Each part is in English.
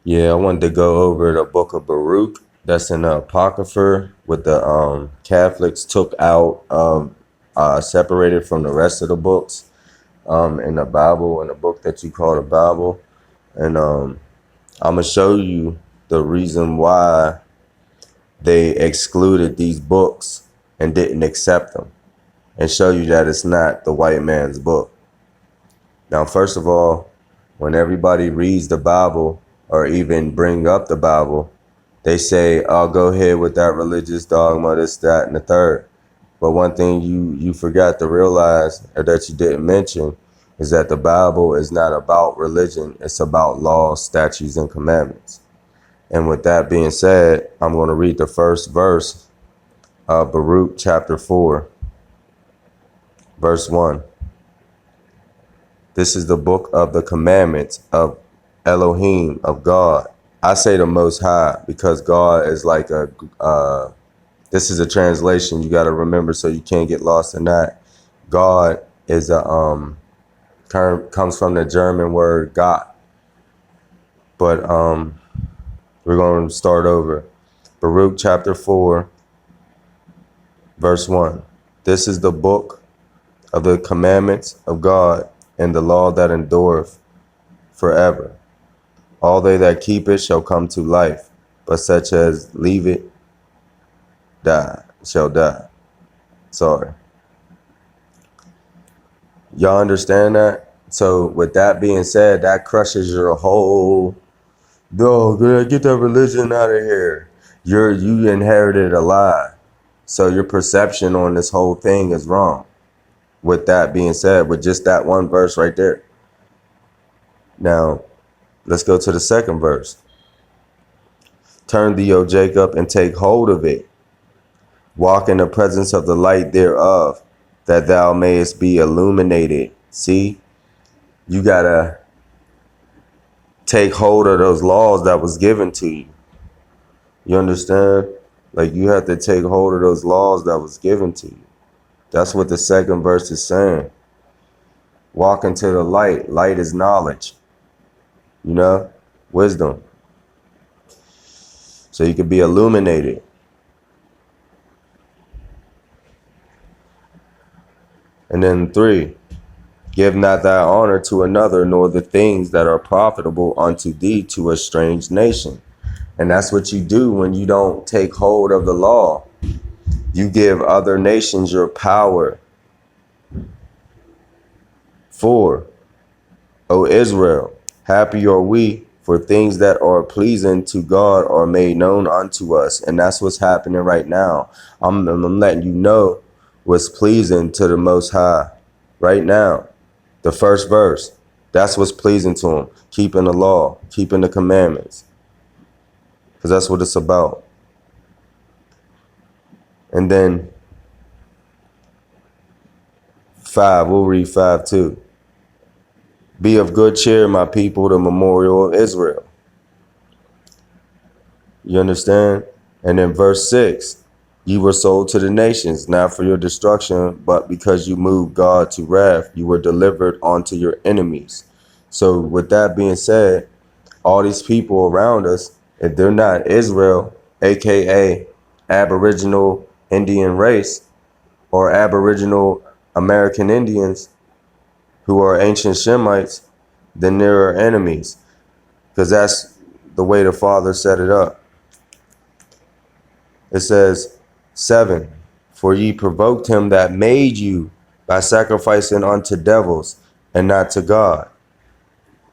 Yeah, I wanted to go over the book of Baruch. That's in the Apocrypha, with the Catholics took out, separated from the rest of the books in the Bible, in the book that you call the Bible. And I'm going to show you the reason why they excluded these books and didn't accept them, and show you that it's not the white man's book. Now, first of all, when everybody reads the Bible or even bring up the Bible, they say, "Oh, go ahead with that religious dogma, this, that, and the third." But one thing you forgot to realize, or that you didn't mention, is that the Bible is not about religion. It's about laws, statutes, and commandments. And with that being said, I'm going to read the first verse of Baruch chapter 4, verse 1. This is the book of the commandments of Elohim, of God. I say the Most High because God is like this is a translation you got to remember so you can't get lost in that. God is comes from the German word Gott. But we're going to start over. Baruch chapter 4, verse 1. This is the book of the commandments of God and the law that endureth forever. All they that keep it shall come to life, but such as leave it shall die. Sorry. Y'all understand that? So with that being said, that crushes your whole, no, get that religion out of here. You inherited a lie. So your perception on this whole thing is wrong. With that being said, with just that one verse right there. Now, let's go to the second verse. Turn thee, O Jacob, and take hold of it. Walk in the presence of the light thereof, that thou mayest be illuminated. See, you gotta take hold of those laws that was given to you. You understand? Like, you have to take hold of those laws that was given to you. That's what the second verse is saying. Walk into the light. Light is knowledge. You know? Wisdom. So you can be illuminated. And then 3, give not thy honor to another, nor the things that are profitable unto thee to a strange nation. And that's what you do when you don't take hold of the law. You give other nations your power. 4, O Israel, happy are we, for things that are pleasing to God are made known unto us. And that's what's happening right now. I'm letting you know what's pleasing to the Most High right now. The first verse, that's what's pleasing to him. Keeping the law, keeping the commandments. Because that's what it's about. And then 5, we'll read 5 too. Be of good cheer, my people, the memorial of Israel. You understand? And then verse 6, ye were sold to the nations, not for your destruction, but because you moved God to wrath, you were delivered unto your enemies. So with that being said, all these people around us, if they're not Israel, aka Aboriginal Indian race, or Aboriginal American Indians, who are ancient Shemites, then they're our enemies, because that's the way the Father set it up. It says 7, for ye provoked him that made you by sacrificing unto devils and not to God.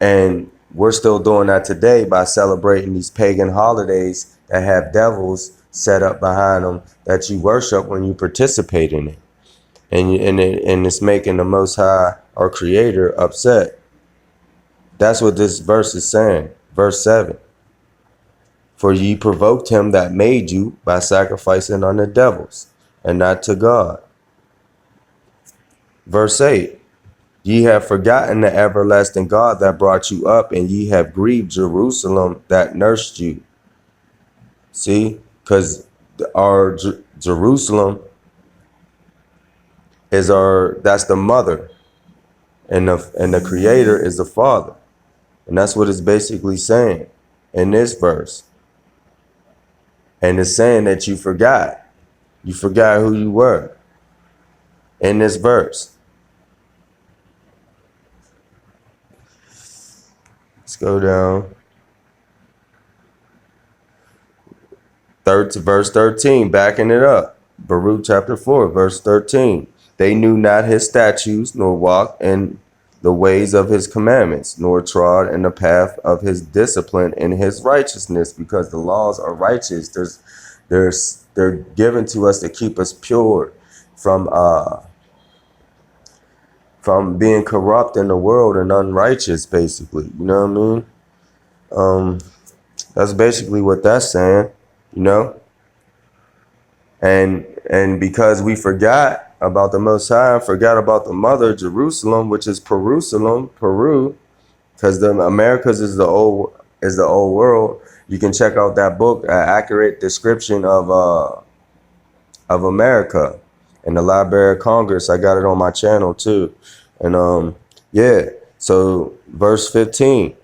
And we're still doing that today by celebrating these pagan holidays that have devils set up behind them that you worship when you participate in it. And it's making the Most High, our Creator, upset. That's what this verse is saying. Verse 7. For ye provoked him that made you by sacrificing unto devils and not to God. Verse 8. Ye have forgotten the everlasting God that brought you up, and ye have grieved Jerusalem that nursed you. See? Because our Jerusalem is that's the mother. And the Creator is the Father. And that's what it's basically saying. in this verse. And it's saying that you forgot. You forgot who you were in this verse. Let's go down. Verse 13, backing it up. Baruch chapter 4, verse 13. They knew not his statutes, nor walked in the ways of his commandments, nor trod in the path of his discipline in his righteousness, because the laws are righteous. They're given to us to keep us pure from being corrupt in the world and unrighteous, basically. You know what I mean? That's basically what that's saying, you know? And because we forgot about the Most High, forgot about the mother, Jerusalem, which is Peru, because the Americas is the old world. You can check out that book, accurate description of America, in the Library of Congress. I got it on my channel too. And yeah. So verse 15.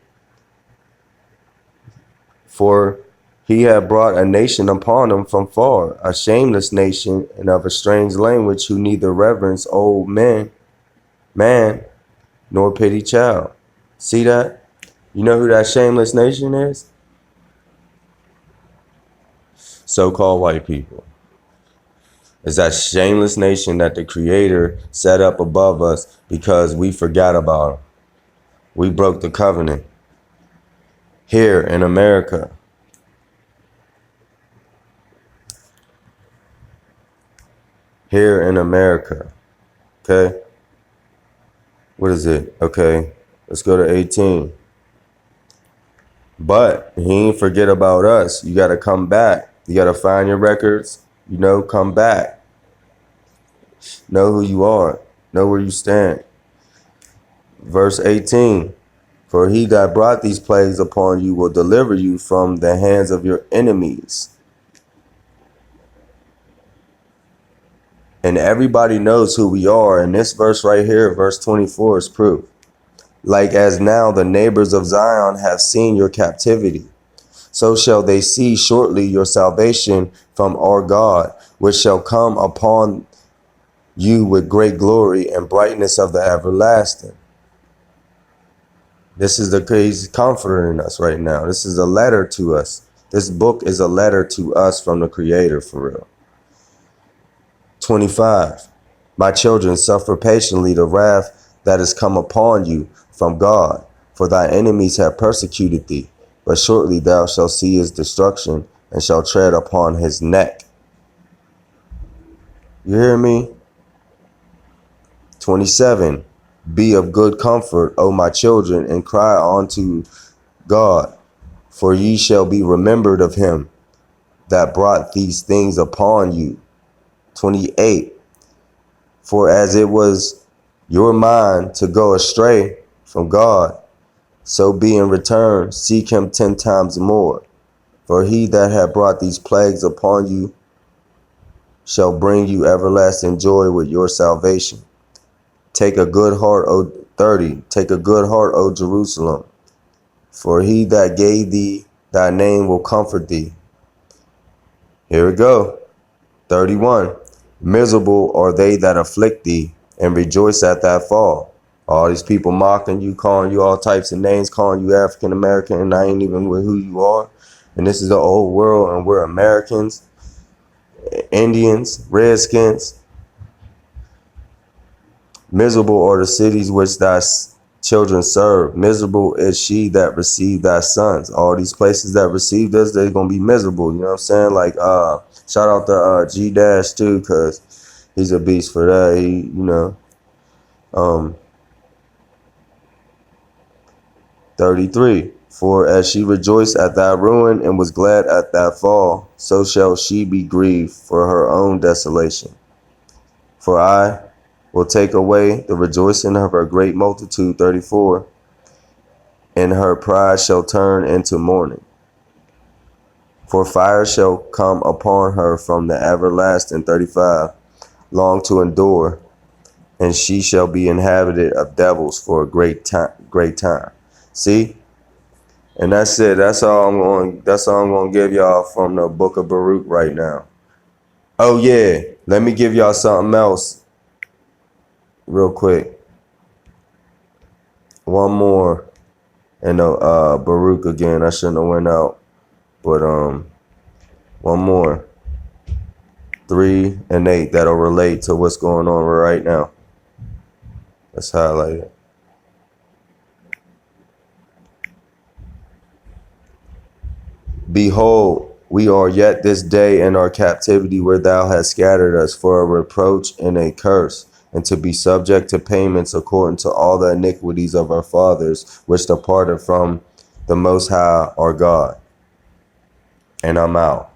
For he had brought a nation upon him from far, a shameless nation and of a strange language, who neither reverence old man, nor pity child. See that? You know who that shameless nation is? So-called white people. It's that shameless nation that the Creator set up above us because we forgot about him. We broke the covenant. Here in America. Here in America. Okay. What is it? Okay. Let's go to 18. But he ain't forget about us. You got to come back. You got to find your records. You know, come back. Know who you are. Know where you stand. Verse 18. For he that brought these plagues upon you will deliver you from the hands of your enemies. And everybody knows who we are. And this verse right here, verse 24, is proof. Like as now the neighbors of Zion have seen your captivity, so shall they see shortly your salvation from our God, which shall come upon you with great glory and brightness of the everlasting. This is the crazy comforter in us right now. This is a letter to us. This book is a letter to us from the Creator, for real. 25. My children, suffer patiently the wrath that is come upon you from God, for thy enemies have persecuted thee, but shortly thou shalt see his destruction and shalt tread upon his neck. You hear me? 27. Be of good comfort, O my children, and cry unto God, for ye shall be remembered of him that brought these things upon you. 28. For as it was your mind to go astray from God, so be in return, seek him 10 times more. For he that hath brought these plagues upon you shall bring you everlasting joy with your salvation. Take a good heart, O 30. Take a good heart, O Jerusalem, for he that gave thee thy name will comfort thee. Here we go. 31. Miserable are they that afflict thee, and rejoice at thy fall. All these people mocking you, calling you all types of names, calling you African American, and I ain't even with who you are. And this is the old world, and we're Americans, Indians, Redskins. Miserable are the cities which thy children serve. Miserable is she that received thy sons. All these places that received us, they're going to be miserable. You know what I'm saying? Like, shout out to G-Dash too, because he's a beast for that. He, you know, 33. For as she rejoiced at thy ruin and was glad at thy fall, so shall she be grieved for her own desolation. For I will take away the rejoicing of her great multitude. 34. And her pride shall turn into mourning. For fire shall come upon her from the everlasting. 35. Long to endure, and she shall be inhabited of devils for a great time. See, And that's it. That's all I'm going to give y'all from the book of Baruch right now. Oh yeah, let me give y'all something else real quick. One more. And Baruch again. I shouldn't have went out. But one more. 3 and 8 that'll relate to what's going on right now. Let's highlight it. Behold, we are yet this day in our captivity where thou hast scattered us for a reproach and a curse, and to be subject to payments according to all the iniquities of our fathers, which departed from the Most High our God. And I'm out.